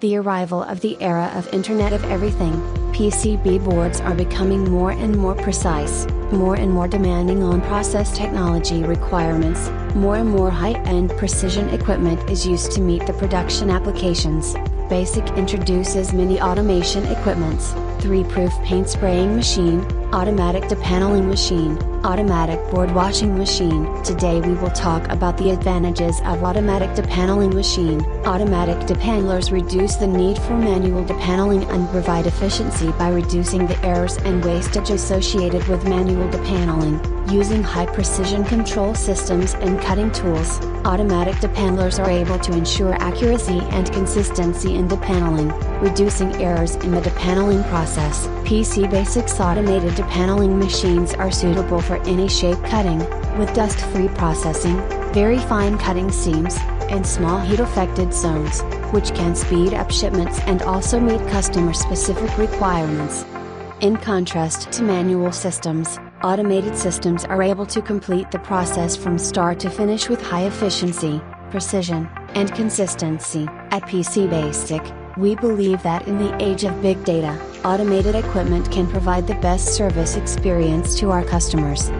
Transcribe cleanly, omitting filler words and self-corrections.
The arrival of the era of Internet of Everything, PCB boards are becoming more and more precise, more and more demanding on process technology requirements, more and more high-end precision equipment is used to meet the production applications. Basic introduces many automation equipments, 3-proof paint spraying machine, automatic depaneling machine, automatic board washing machine. Today we will talk about the advantages of automatic depaneling machine. Automatic depanelers reduce the need for manual depaneling and provide efficiency by reducing the errors and wastage associated with manual depaneling. Using high-precision control systems and cutting tools, automatic depanelers are able to ensure accuracy and consistency in depaneling, reducing errors in the depaneling process. Pcbasic's automated depaneling machines are suitable for any shape cutting, with dust-free processing, very fine cutting seams, and small heat-affected zones, which can speed up shipments and also meet customer-specific requirements. In contrast to manual systems, automated systems are able to complete the process from start to finish with high efficiency, precision, and consistency. At PCBasic, we believe that in the age of big data, automated equipment can provide the best service experience to our customers.